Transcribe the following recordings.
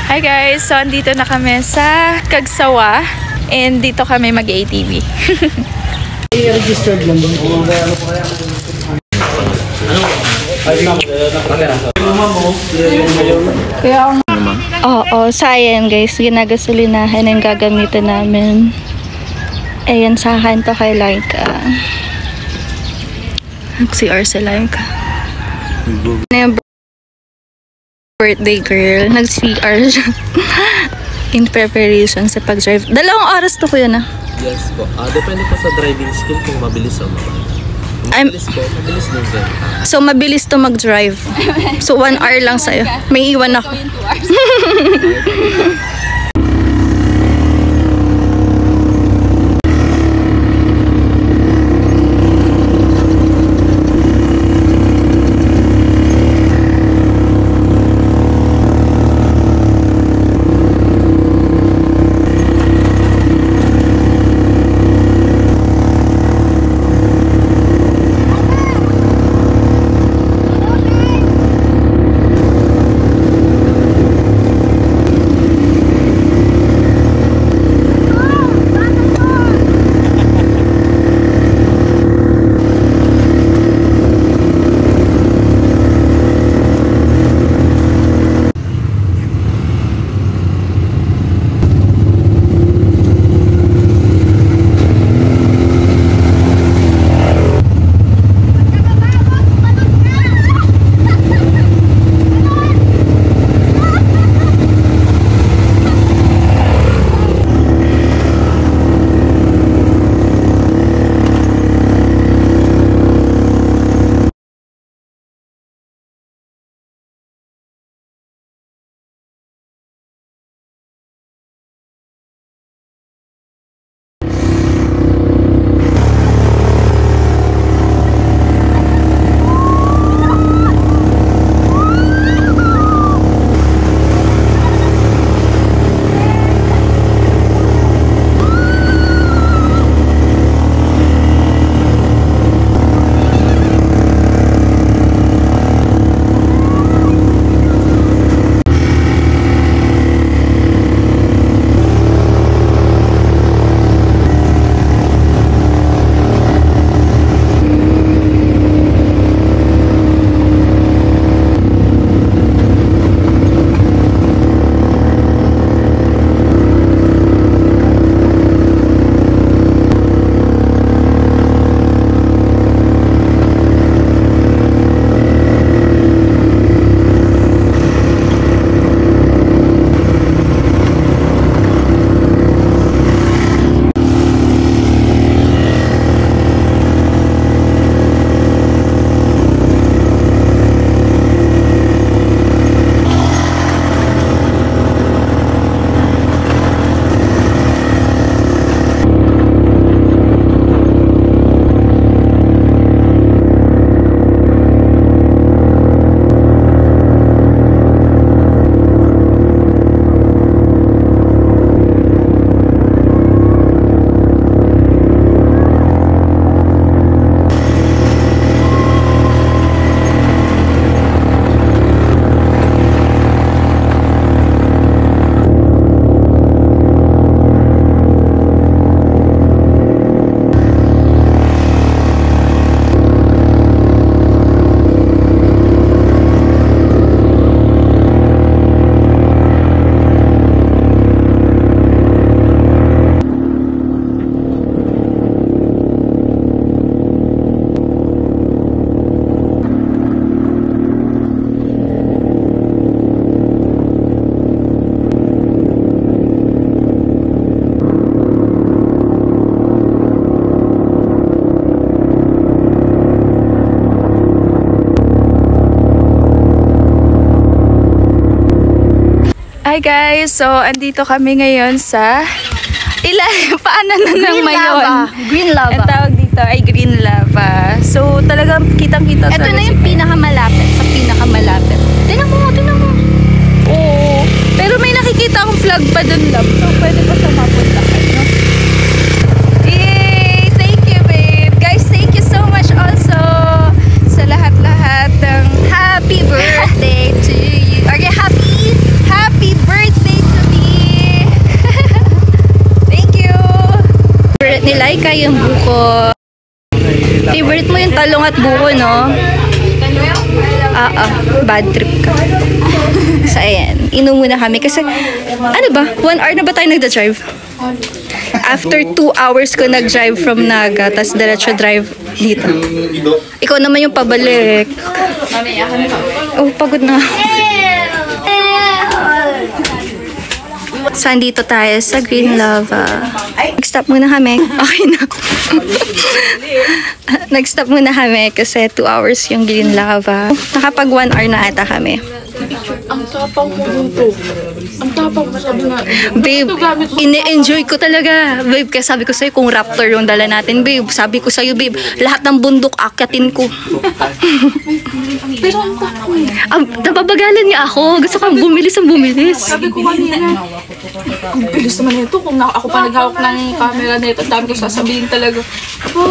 Hi guys! So, andito na kami sa Cagsawa and dito kami mag-ATV. I-registered lang doon. Oo, sayang guys. Ginagasolinahan ang gagamitan namin. Ayan, sa akin to kay Laika. CR si Laika. Birthday girl. Nag-CR siya. In preparation sa pag-drive. 2 oras to kuya na. Yes po. Depende po sa driving skill kung mabilis o mabilis. Mabilis po. Mabilis din din. So, mabilis to mag-drive. So, 1 hour lang sa'yo. May iwan ako. Hi guys! So, andito kami ngayon sa paanan na ng mayon. Green lava. Ang tawag dito ay green lava. So, talagang kitang-kita. Ito na yung pinakamalapit sa pinakamalapit. Tinan mo. Oo. Pero may nakikita nakita akong flag pa dun lang. So, pwede pa siya mapunta. No? Yay! Thank you, babe. Guys, thank you so much also sa lahat-lahat ng happy birthday to you. Okay, happy birthday to me. Thank you. Favorite ni Laika yung buko. Favorite mo yung talong at buko, no? Bad trip ka. So, ayan. Inom muna kami. Kasi, ano ba? 1 hour na ba tayo nagda-drive? After 2 hours ko nag-drive from Naga, tas diretso drive dito. Ikaw naman yung pabalik. Oh, pagod na. So, andito tayo sa Green Lava. Nag-stop muna kami. Okay na. Nag-stop muna kami kasi 2 hours yung Green Lava. Nakapag 1 hour na ata kami. Ang tapang mo dito. Ang tapang mo, sabi nga. Babe, ini-enjoy ko talaga. Babe, kaya sabi ko sa'yo kung Raptor yung dala natin, babe. Sabi ko sa'yo, babe, lahat ng bundok akyatin ko. Pero ang tapang. Nababagalan niya ako. Gusto kang bumilis ang bumilis. Sabi ko kanina, ang bilis naman ito. Kung ako pa naghawak ng camera na ito, dami ko sasabihin talaga. Aba,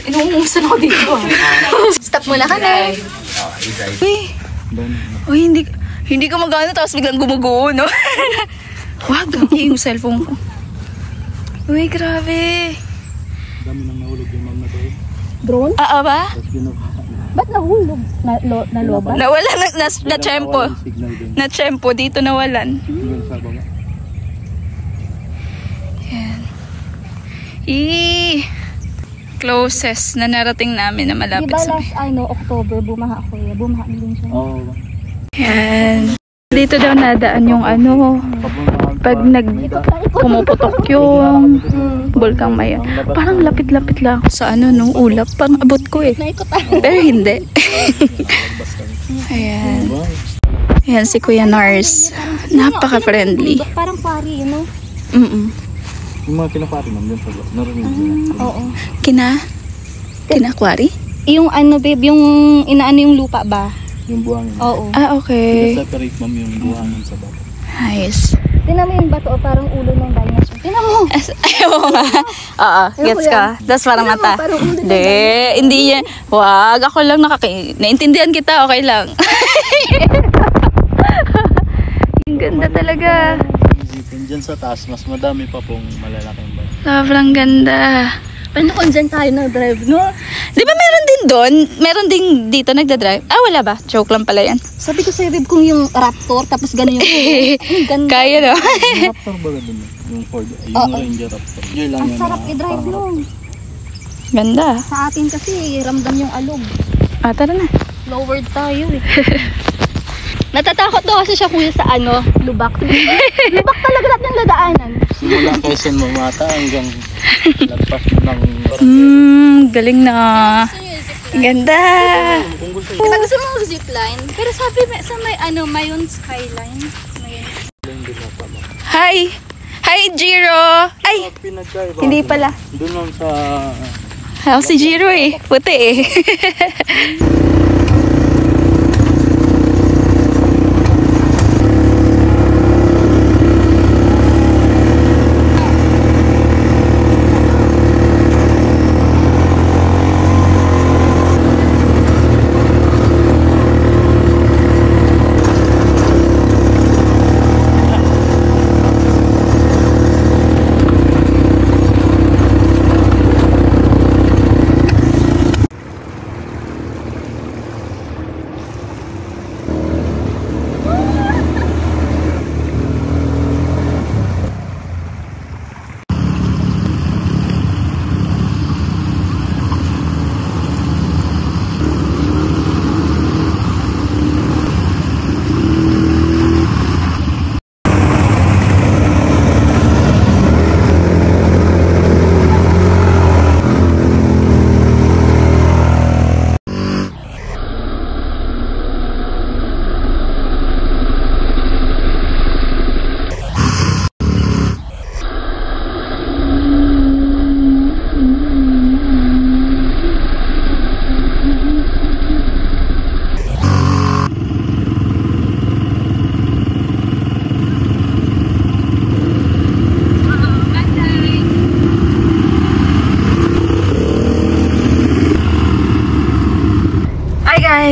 inuumusan ako dito. Stop muna kami. Uy, hindi ka magano tapos biglang gumuguho, no? Wag, yung cellphone ko. Uy, grabe. Dami nang nahulog yung ma'am na doon. Drone? Ba? Ba't nahulog? Naloban? Nawala na tempo. Signal din. Na tempo, dito nawalan. Hanggang sa baba. Yan. Closest na narating namin na malapit sa may. October, bumaha ako. Bumaha din siya. Oo. Yan. Dito daw nadaan yung ano, pag pumuputok yung Bulkang Maya. Parang lapit-lapit lang ako sa ano, nung ulap. Parang abot ko eh. Pero hindi. Ayan. Ayan si Kuya Nars. Napaka-friendly. Parang pari, you know? Yung mga pinapati ma'am dyan sa narinig nyo. Oo. Kinakwari? Yung ano, babe, yung inaano yung lupa ba? Yung buhangin. Oo. Okay. Separate ma'am yung buhangin sa baba. Nice. Tinan mo yung bato, parang ulo ng dinosaur. Tinan mo! Ayaw nga. Oo, gets ka. Tapos parang mata. Hindi yan. Wag, ako lang naintindihan kita, okay lang. Ang ganda talaga. Isipin dyan sa taas, mas madami pa pong malalaking ba. Sobrang ganda. Paano kung dyan tayo nag-drive, no? Di ba meron din doon? Meron din dito nagdadrive? Wala ba? Joke lang pala yan. Sabi ko sa'yo, babe, kung yung Raptor, tapos gano'n yung... Ang ganda. Kaya no? Yung Raptor ba dun? Yung Ford, yung Ranger Raptor. Yun lang Ang yun. sarap i-drive nun. Ganda. Sa atin kasi, ramdam yung alog. Tara na. Lowered tayo eh. Natatakot daw kasi siya kuya sa ano, lubak. Lubak talaga lahat ng dadaanan. Simula Quezon Mamata hanggang lagpas ng Galing na. Ganda. Diba gusto mo zipline? Pero sabi sa may ano, Mayon Skyline. Hi! Hi, Jiro! Ay! pinagkaiba. Hindi pala. Doon lang sa... Ako si Jiro eh. Puti eh.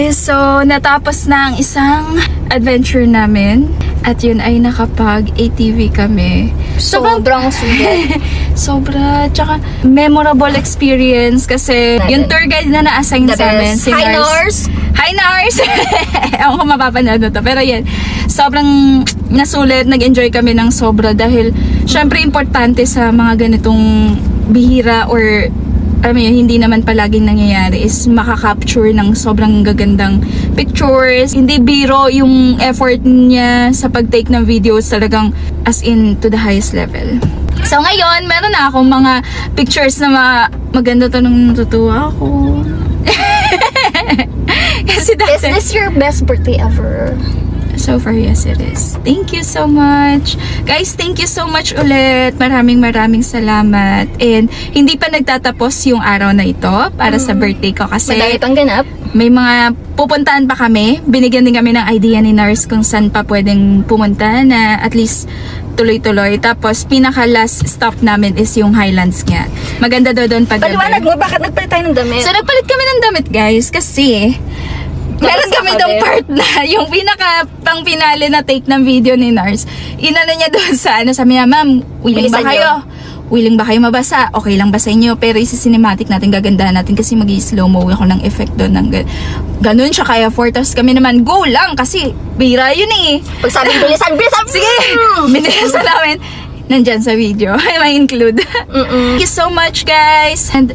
guys, so natapos na ang isang adventure namin. At yun ay nakapag-ATV kami. Sobrang sulit. Sobra. Tsaka memorable experience kasi yung tour guide na na-assign sa amin. Si Hi, Nars. Nars! Hi, Nars! Ewan ko mapapanood na to. Pero yan, sobrang nasulit. Nag-enjoy kami ng sobra dahil syempre importante sa mga ganitong bihira or alam mo yun, hindi naman palaging nangyayari is makaka-capture ng sobrang gagandang pictures. Hindi biro yung effort niya sa pag-take ng videos, talagang as in to the highest level. So ngayon, meron na akong mga pictures na maganda to nung natutuwa ako. Kasi dati, Is this your best birthday ever? so far, yes, it is. Thank you so much. Guys, thank you so much ulit. Maraming salamat. And hindi pa nagtatapos yung araw na ito para sa birthday ko kasi Madami pang ganap. may mga pupuntahan pa kami. Binigyan din kami ng idea ni Nars kung saan pa pwedeng pumunta na at least tuloy-tuloy. Tapos, pinaka-last stop namin is yung Highlands nga. Maganda daw doon pag Paliwanag mo, bakit nagpalit tayo ng damit? So, nagpalit kami ng damit, guys, kasi meron kami kami. dong part na yung pinaka pang finale na take ng video ni Nars. Inano niya doon sa ano, sabi niya, ma'am, willing ba Bilisan kayo? Willing ba kayo mabasa? Okay lang ba sa inyo? Pero isi-cinematic natin, gagandahan natin kasi mag-i-slow-mo ako ng effect doon. Ganun siya kaya for. Tapos kami naman, go lang kasi bira yun eh. Pag sabing bilisan! Sige! Binilisan namin. Nandyan sa video. May include. Thank you so much, guys. And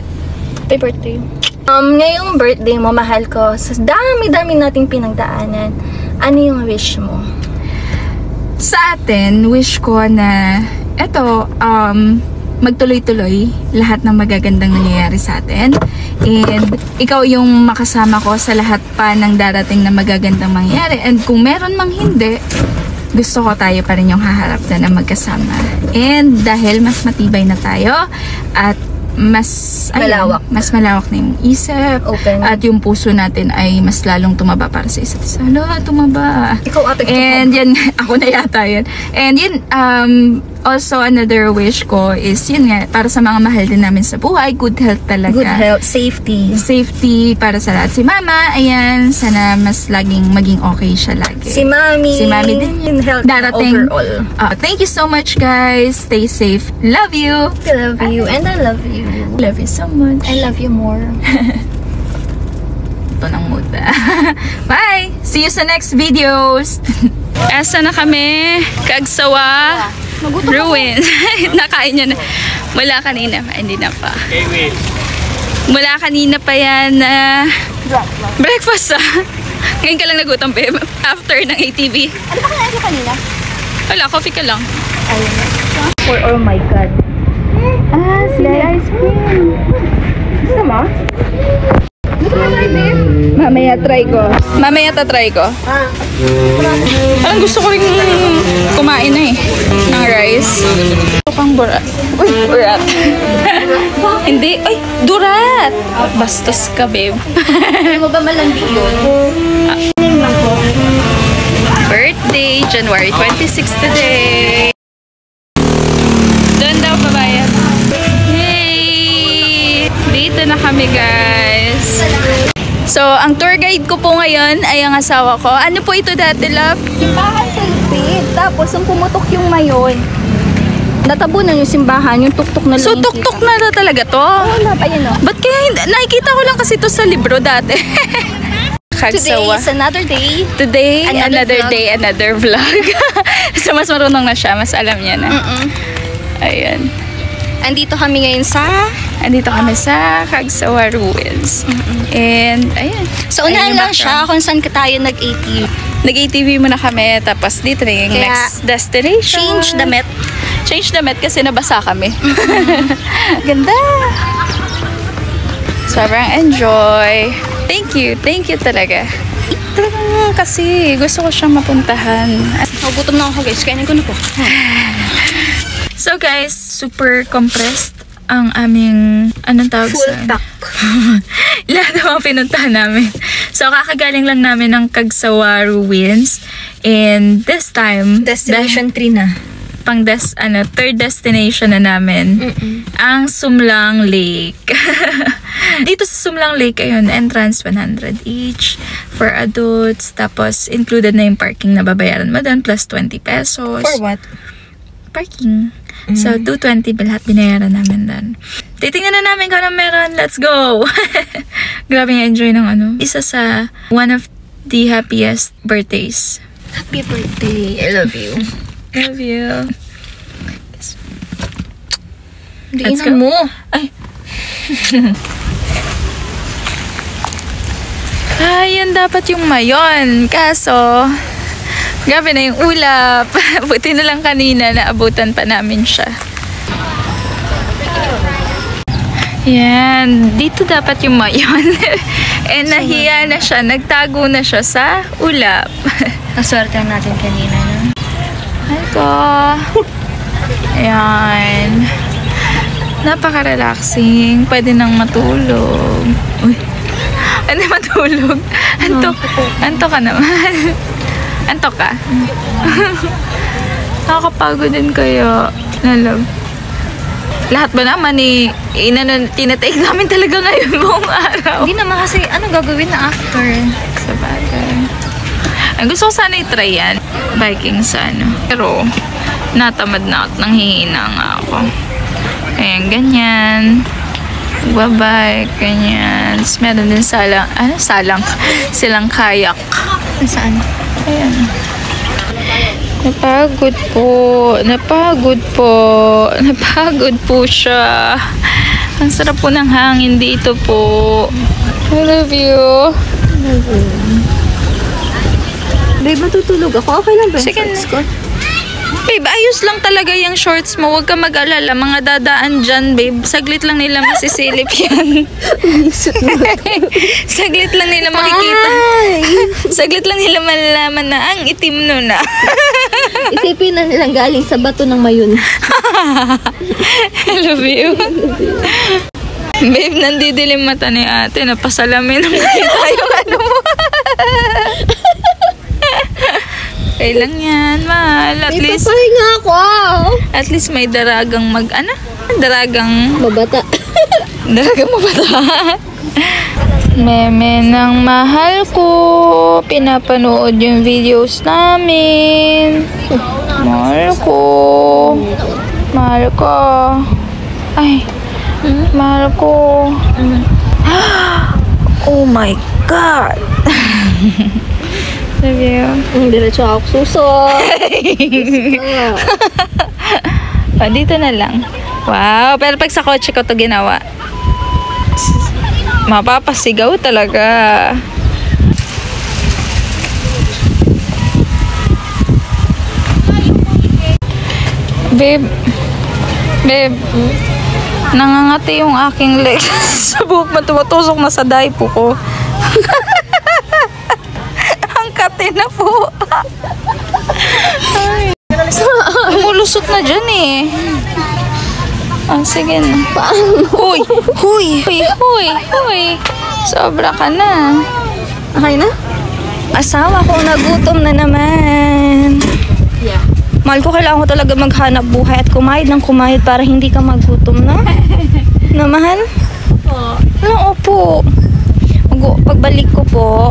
Happy birthday. Ngayong birthday mo, mahal ko, sa dami-dami nating pinagdaanan, ano yung wish mo? sa atin, wish ko na eto, magtuloy-tuloy lahat ng magagandang nangyayari sa atin. And ikaw yung makasama ko sa lahat pa ng darating na magagandang mangyayari. And kung meron mang hindi, gusto ko tayo pa rin yung haharap na magkasama. And dahil mas matibay na tayo at mas Malawak. mas malawak na yung isip Open. at yung puso natin ay mas lalong tumaba para sa isa't isa. Hala, tumaba. Ikaw ate. And yan, ako na yata yun. And yun, also another wish ko is yun nga, para sa mga mahal din namin sa buhay, good health talaga. Good health, safety. Safety para sa lahat. Si Mama, ayan, sana mas laging maging okay siya lagi. Si Mami. Si Mami din In health darating. overall. Thank you so much, guys. Stay safe. Love you. I love you and I love you. Love you so much. I love you more. Ito ng mood. Bye! See you sa next videos! Asa na kami? Kagsawa Ruins. Nakain niya na. Mula kanina pa. Hindi na pa. Mula kanina pa yan breakfast Ngayon ka lang nagutom, babe. After ng ATV. Ano ba kaya kanina? Wala, coffee ka lang. Oh my God. Sili ice cream. Gusto mo? Mamaya try ko. Mamaya tatry ko. Parang gusto ko rin kumain na ng rice. Ito pang burat. Uy, burat. Hindi. Ay, durat. Bastos ka, babe. Hindi mo ba malandi yun? Birthday, January 26 today. Doon daw, pabayan. Hey! Dito na kami, guys. So, ang tour guide ko po ngayon ay ang asawa ko. Ano po ito dati, love? Simbahan Philippine. Tapos, ang pumutok yung mayon. Natabunan yung simbahan, yung tuktok na lang. So, tuktok na talaga to? Oo, love. Ayun o. Ba't kaya hindi? Nakikita ko lang kasi to sa libro dati. Today Kagsawa. is another day. Today, another vlog. day, another vlog. So, mas marunong na siya. Mas alam niya na. Ayan. Andito kami ngayon sa... Andito kami sa Kagsawa Ruins. And, ayan. So, Ayan unahan yung lang siya kung saan tayo nag-ATV. Nag-ATV muna kami. Tapos, dito na yung Kaya, next destination. Change the met. Change the met kasi nabasa kami. Ganda! Sobrang enjoy. Thank you. Thank you talaga. Talagang kasi gusto ko siyang mapuntahan. Nagutom na ako guys. Kainin ko na po. So guys, super compressed ang aming, anong tawag Full sa... pack. Lahat ng mga pinuntahan namin. So kakagaling lang namin ng Kagsawa Ruins. And this time, Destination 3 na. third destination na namin, ang Sumlang Lake. Dito sa Sumlang Lake, ayun, entrance 100 each for adults. Tapos, included na yung parking na babayaran mo doon, plus 20 pesos. For what? Parking. So, 220 lahat binayaran namin doon. Titingnan na namin kung ano meron. Let's go! Grabe nga enjoy ng ano. Isa sa one of the happiest birthdays. Happy birthday. I love you. Love you. Let's Diinan go. mo. Ay. Ay, yan dapat yung mayon. Kaso, grabe na yung ulap. Buti na lang kanina naabutan pa namin siya. Yan. Dito dapat yung mayon. Nahiya na siya. Nagtago na siya sa ulap. Naswerte natin kanina, no? Ay ko. Ayan. Napaka-relaxing. Pwede nang matulog. Uy. Ano matulog? Antok. Antok ka naman. Antok ka? Nakakapagod din kayo. Nalog. Lahat ba naman tinatake namin talaga ngayon buong araw? Hindi naman kasi ano gagawin na after. Sa bagay. Ay, gusto ko sana i-try yan. Biking sa ano. Pero, natamad na at nanghihina nga ako. Ayan, ganyan. Bye-bye, ganyan. Tapos meron din salang, silang kayak. Saan? Ayan. Napagod po siya. Ang sarap po ng hangin dito po. I love you. Babe, matutulog ako. Okay lang ba? Sige na. Babe, ayos lang talaga yung shorts mo. Huwag ka mag-alala. Mga dadaan dyan, babe. Saglit lang nila masisilip yan. Saglit lang nila makikita. Saglit lang nila malalaman na ang itim nun na. Isipin na nilang galing sa bato ng mayon. I love you. Babe, nandidilim mata ni ate. Napasalamin nung nakita yung ano mo. Okay lang yan, mahal. At least, Papahinga ako. at least may daragang daragang Mabata. mabata. Meme ng mahal ko. Pinapanood yung videos namin. Mahal ko. Mahal ko. Ay. Mahal ko. Oh my God. Love you. Diretso ako susok. Dito na lang. Wow. Pero pag sa kotse ko to ginawa, mapapasigaw talaga. Babe. Nangangati yung aking legs. Sa buhok mo, tumatusok na sa daipo ko. Ang kati na po. Ay. Umulusot na dyan eh. Sige na. Huy! Sobra ka na. Okay na? Asawa ko, nagutom na naman. Yeah. Mahal ko, kailangan ko talaga maghanap buhay at kumayad ng kumayad para hindi ka magutom, no? Na, mahal? Opo. Pagbalik ko po,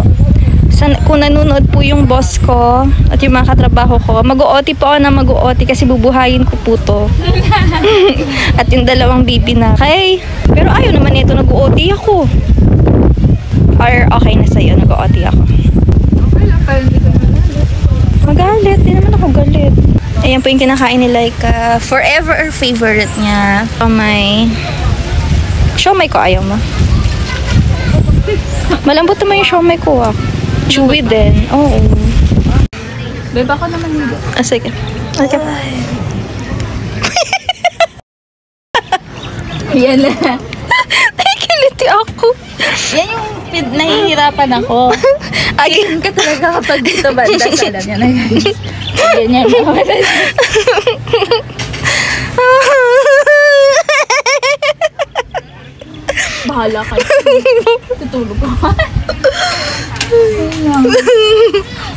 kung nanonood po yung boss ko at yung mga katrabaho ko, mag-OT po ako na mag-OT kasi bubuhayin ko po to. At yung dalawang baby na kay. Pero ayaw naman ito, nag-OT ako. Or okay na sa'yo, nag-OT ako. Magalit, di naman ako galit. Ayan po yung kinakain ni Laika. Forever favorite niya. May siomay ko, ayaw mo. Malambot naman yung siomay ko, ah. Chewy din. Oo. Babe, ako naman hindi. Sige. Okay. Yan na. Nakikiliti ako. Yan yung nahihirapan ako. Ganyan ka talaga kapag dito banda sa alam yan. Ganyan mo. Bahala ka. Tutulog ko.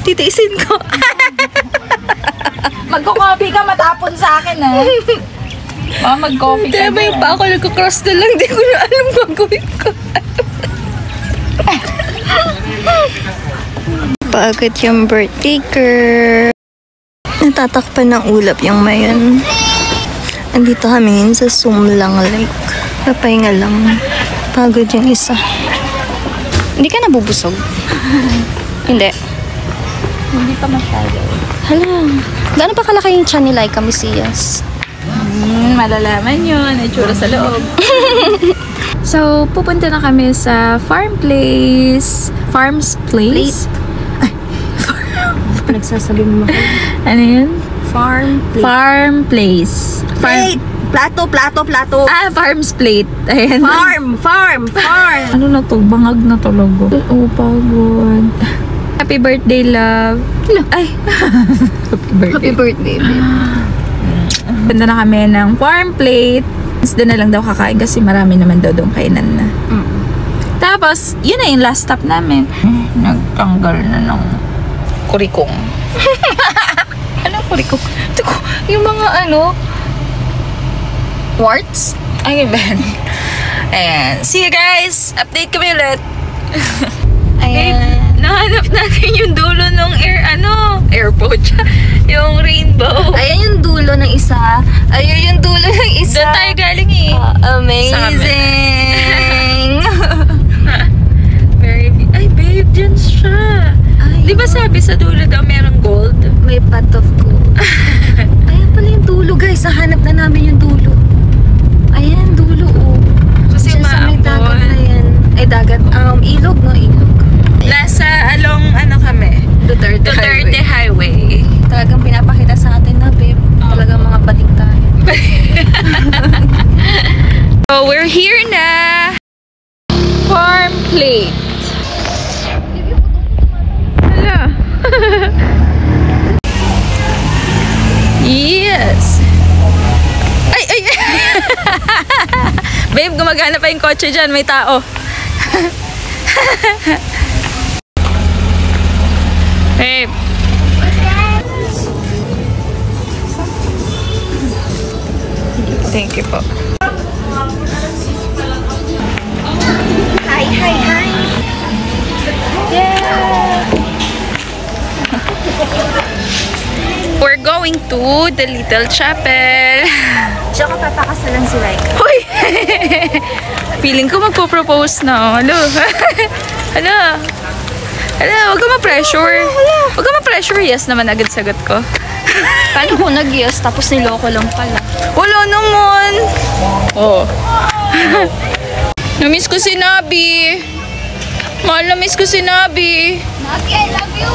Titiisin ko. Magko-coffee ka matapon sa akin, ha? Mag-coffee ka. Diba yung pa ako nagko-cross na lang. Di ko na alam gagawin ko. Pagod yung birthday girl. Natatakpan ng ulap yung mayan. Andito kami ngayon sa Sumlang Lake. Papahinga lang. Pagod yung isa. Hindi ka nabubusog? Hindi. Hindi pa masyado. Hala. Gaano pa kalaki yung tiyan ni Laika Mesias? Malalaman yun. Itsura sa loob. So, pupunta na kami sa Farm's Place. Nagsasabi mo ako. Ano yun? Farm Place. Plate! Plato! Farm's Plate. Ayan. Farm! Ano na to? Bangag na talaga. Oh, pagod. Happy birthday, love. Ay. Happy birthday, babe. Punta na kami ng Farm Plate. Doon na lang daw kakain kasi marami naman daw doon kainan na. Tapos, yun na yung last stop namin. Nagtanggal na ng kurikong. Anong kurikong? Yung mga warts? Ay, Ben. Ayan. See you guys. Update kami ulit. Ayan. Nahanap natin yung dulo ng airport. Yung rainbow. Ayan yung dulo ng isa. Ayun yung dulo ng isa. Doon tayo galing eh. Amazing! Very big. Ay, babe, dyan siya. Di ba sabi sa dulo daw merong gold? May pot of gold. Ayan pala yung dulo, guys. Nahanap na namin yung dulo. Ayan, dulo, oh. Kasi Diyan sa may dagat maambon. na yan. Ay, dagat. Ilog, no? Ilog. Nasa along kami? Duterte Highway. Talagang pinapakita sa atin na, babe. Talagang mga bating tayo. So, we're here na. Farm Plate. Hala. Yes. Ay. Babe, gumagana pa yung kotse dyan. May tao. Babe. Thank you po. Hi! Yeah. We're going to the little chapel. Diyan ka papakasalan si Laika. Hoy! Feeling ko magpo-propose na. Hello. Huwag ka ma-pressure. Huwag ka ma-pressure. Yes naman agad sagot ko. Paano ko nag-yes tapos niloko lang pala? Wala naman. Oh. Namiss ko si Nabi. Mahal, namiss ko si Nabi. Nabi, I love you!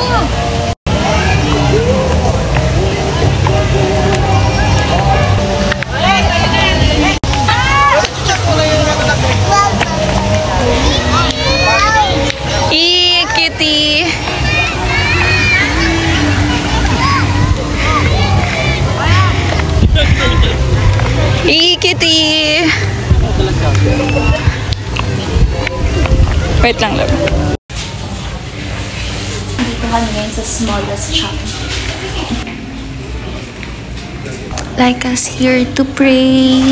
Kitty. Kitty. Wait lang. Dito kami ngayon sa smallest shop. Laika's here to pray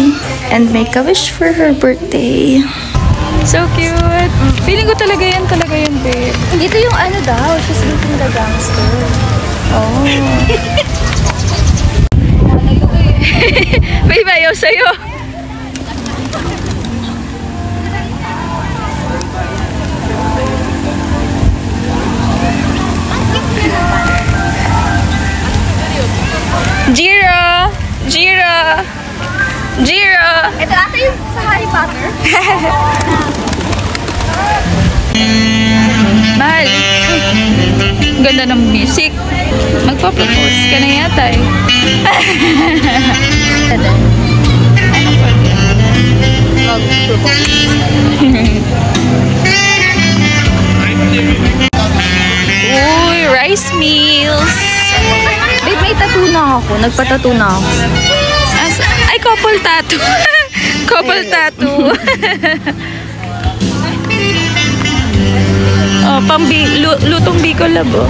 and make a wish for her birthday. So cute. Feeling ko talaga yan, babe. Dito yung daw, she's meeting the gangster. Oh. Babe, ayaw sa'yo. Jiro! Ito ata yung sa Harry Potter. Mahal. Ganda ng music. Magpa-propose ka na yata eh. Anong pwede? Mag-propose. Uy, rice meals. Babe, may tattoo na ako. Nagpa-tattoo na ako. Ay, couple tattoo. Couple tattoo. Oh, lutong Bicol Labo.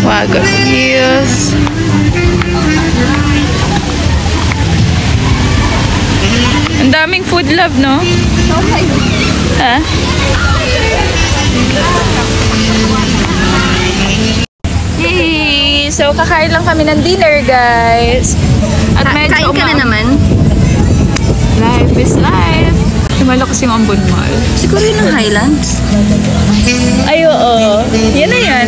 Wow, yes. Food love, no? Ha? Yay! So, kakain lang kami ng dinner, guys. At medyo Kain ka na naman. Life is life. Lumalakas yung ambon mall. Siguro yun ang Highlands. Ay, oo. Yan na yan.